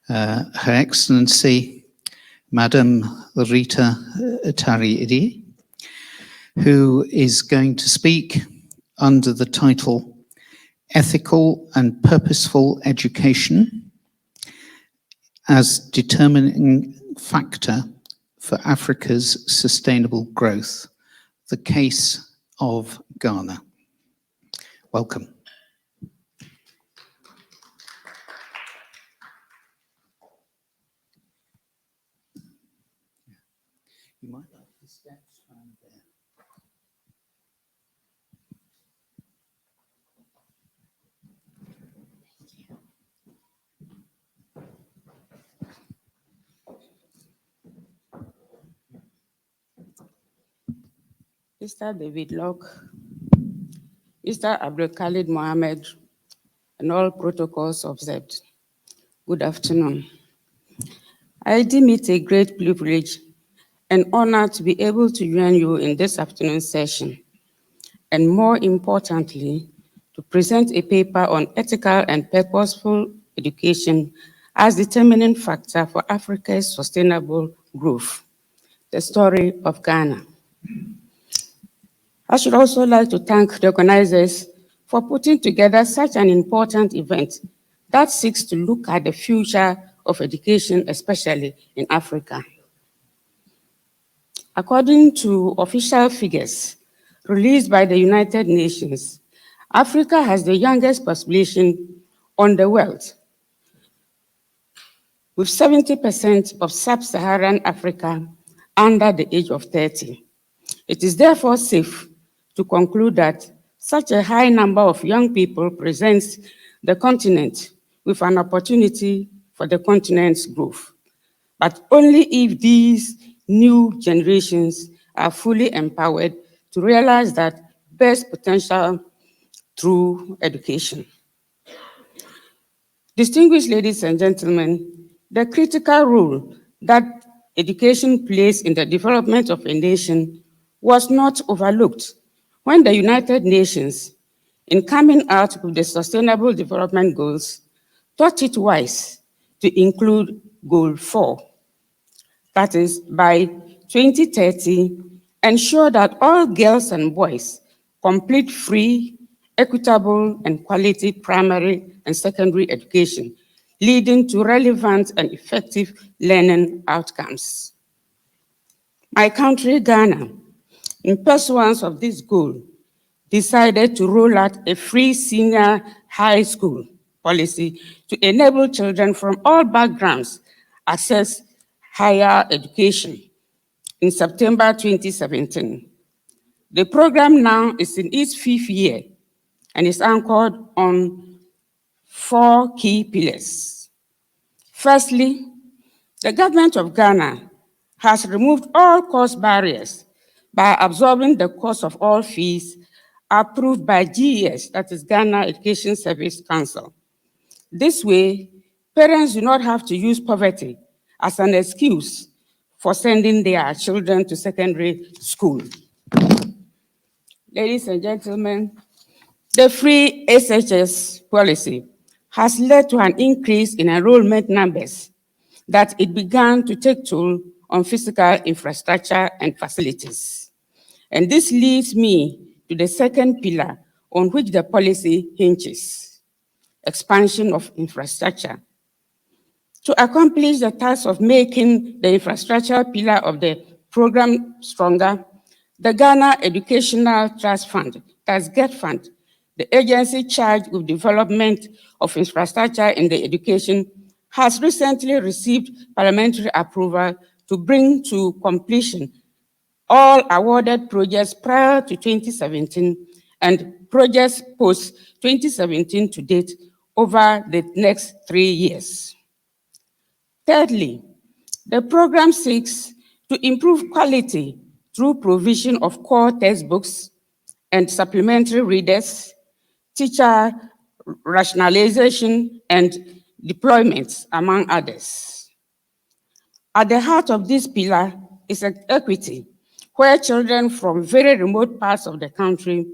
Her Excellency, Madam Rita Tani Iddi, who is going to speak under the title Ethical and Purposeful Education as Determining Factor for Africa's Sustainable Growth, the Case of Ghana. Welcome. You might like the steps around there. Mr. David Locke, Mr. Abdul Khalid Mohammed, and all protocols observed. Good afternoon. I deem it a great privilege and honor to be able to join you in this afternoon's session, and more importantly, to present a paper on ethical and purposeful education as determining factor for Africa's sustainable growth, the story of Ghana. I should also like to thank the organizers for putting together such an important event that seeks to look at the future of education, especially in Africa. According to official figures released by the United Nations, Africa has the youngest population on the world, with 70% of sub-Saharan Africa under the age of 30. It is therefore safe to conclude that such a high number of young people presents the continent with an opportunity for the continent's growth, but only if these new generations are fully empowered to realize that best potential through education. Distinguished ladies and gentlemen, the critical role that education plays in the development of a nation was not overlooked when the United Nations, in coming out with the Sustainable Development Goals, thought it wise to include Goal 4. That is, by 2030, ensure that all girls and boys complete free, equitable, and quality primary and secondary education, leading to relevant and effective learning outcomes. My country, Ghana, in pursuance of this goal, decided to roll out a free senior high school policy to enable children from all backgrounds access higher education in September 2017. The program now is in its 5th year and is anchored on 4 key pillars. Firstly, the government of Ghana has removed all cost barriers by absorbing the cost of all fees approved by GES, that is Ghana Education Service Council. This way, parents do not have to use poverty as an excuse for sending their children to secondary school. Ladies and gentlemen, the free SHS policy has led to an increase in enrollment numbers that it began to take toll on physical infrastructure and facilities. And this leads me to the second pillar on which the policy hinges: expansion of infrastructure. To accomplish the task of making the infrastructure pillar of the program stronger, the Ghana Educational Trust Fund, that's GET Fund, the agency charged with development of infrastructure in the education, has recently received parliamentary approval to bring to completion all awarded projects prior to 2017 and projects post-2017 to date over the next 3 years. Thirdly, the program seeks to improve quality through provision of core textbooks and supplementary readers, teacher rationalization, and deployments, among others. At the heart of this pillar is equity, where children from very remote parts of the country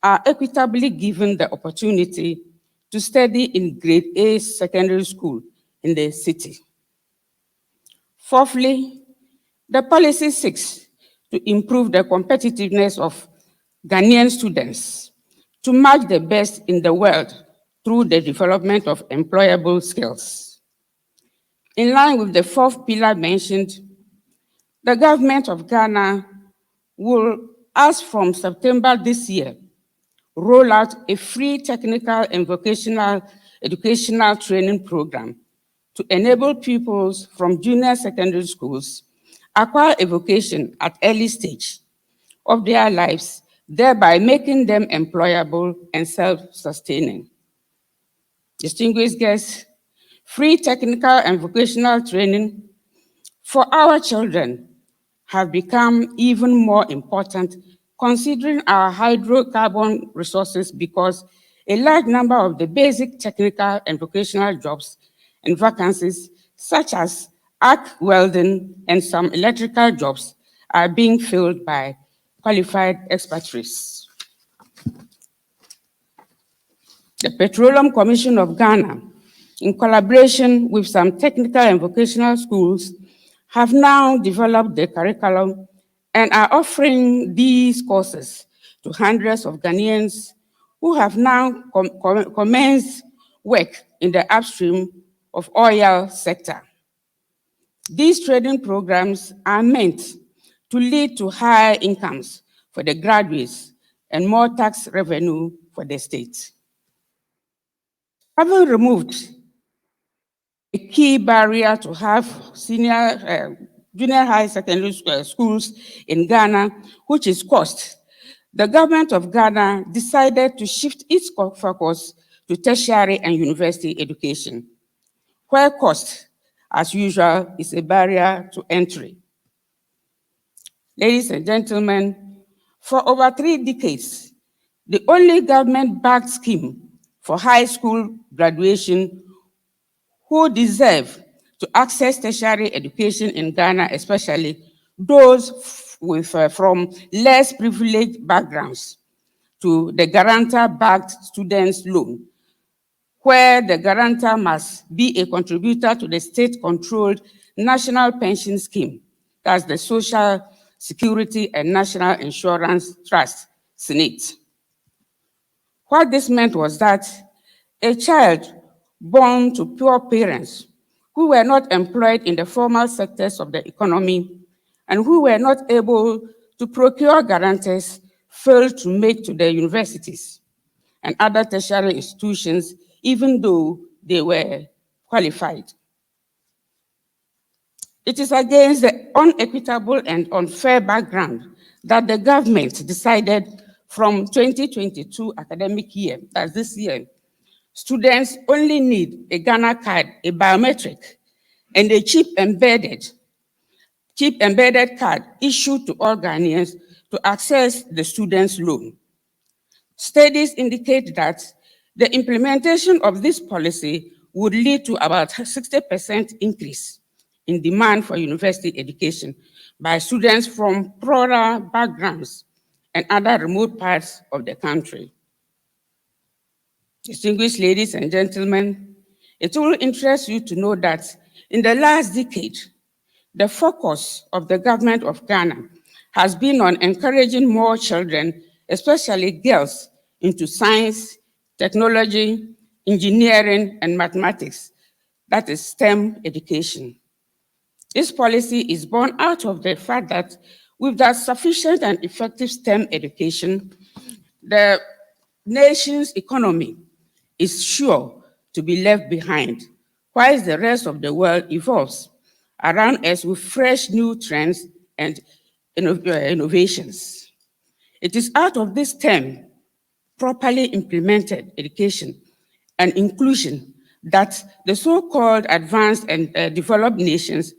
are equitably given the opportunity to study in grade A secondary school in the city. Fourthly, the policy seeks to improve the competitiveness of Ghanaian students to match the best in the world through the development of employable skills. In line with the fourth pillar mentioned, the government of Ghana will, as from September this year, roll out a free technical and vocational educational training program to enable pupils from junior secondary schools acquire a vocation at early stage of their lives, thereby making them employable and self-sustaining. Distinguished guests, free technical and vocational training for our children have become even more important considering our hydrocarbon resources, because a large number of the basic technical and vocational jobs and vacancies, such as arc welding and some electrical jobs, are being filled by qualified expatriates. The Petroleum Commission of Ghana, in collaboration with some technical and vocational schools, have now developed the curriculum and are offering these courses to hundreds of Ghanaians who have now commenced work in the upstream of oil sector. These training programs are meant to lead to higher incomes for the graduates and more tax revenue for the state. Having removed a key barrier to have junior high secondary schools in Ghana, which is cost, the government of Ghana decided to shift its focus to tertiary and university education, where cost, as usual, is a barrier to entry. Ladies and gentlemen, for over 3 decades, the only government-backed scheme for high school graduation who deserve to access tertiary education in Ghana, especially those from less privileged backgrounds, to the guarantor-backed students' loan, where the guarantor must be a contributor to the state-controlled National Pension Scheme, that's the Social Security and National Insurance Trust, SNIT. What this meant was that a child born to poor parents who were not employed in the formal sectors of the economy and who were not able to procure guarantors failed to make to the universities and other tertiary institutions, even though they were qualified. It is against the unequitable and unfair background that the government decided from 2022 academic year, that's this year, students only need a Ghana card, a biometric, and a chip embedded card issued to all Ghanaians to access the student's loan. Studies indicate that the implementation of this policy would lead to about 60% increase in demand for university education by students from poorer backgrounds and other remote parts of the country. Distinguished ladies and gentlemen, it will interest you to know that in the last decade, the focus of the government of Ghana has been on encouraging more children, especially girls, into science, technology, engineering, and mathematics, that is STEM education. This policy is born out of the fact that with that sufficient and effective STEM education, the nation's economy is sure to be left behind, whilst the rest of the world evolves around us with fresh new trends and innovations. It is out of this STEM, properly implemented education and inclusion, that the so-called advanced and developed nations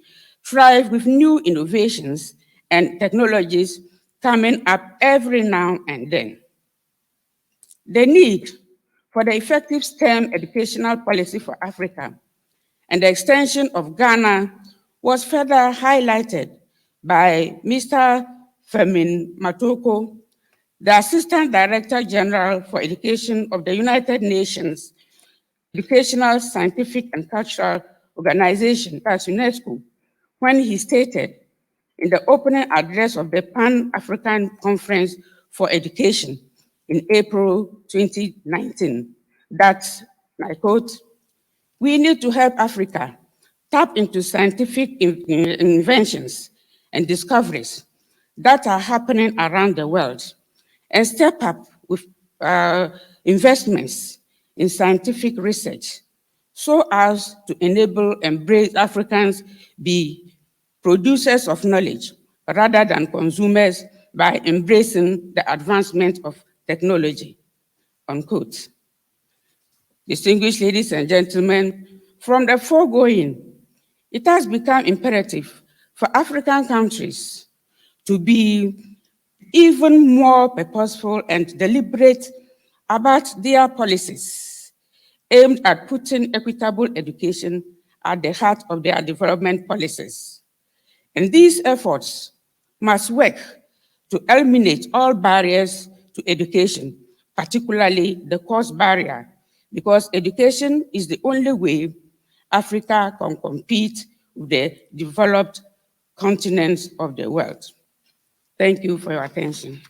thrive with new innovations and technologies coming up every now and then. The need for the effective STEM educational policy for Africa and the extension of Ghana was further highlighted by Mr. Femin Matoko, the Assistant Director General for Education of the United Nations Educational, Scientific, and Cultural Organization, that's UNESCO, when he stated in the opening address of the Pan-African Conference for Education in April 2019 that, and I quote, "We need to help Africa tap into scientific inventions and discoveries that are happening around the world and step up with investments in scientific research so as to enable embrace Africans be producers of knowledge rather than consumers by embracing the advancement of technology," unquote. Distinguished ladies and gentlemen, from the foregoing, it has become imperative for African countries to be even more purposeful and deliberate about their policies aimed at putting equitable education at the heart of their development policies. And these efforts must work to eliminate all barriers to education, particularly the cost barrier, because education is the only way Africa can compete with the developed continents of the world. Thank you for your attention.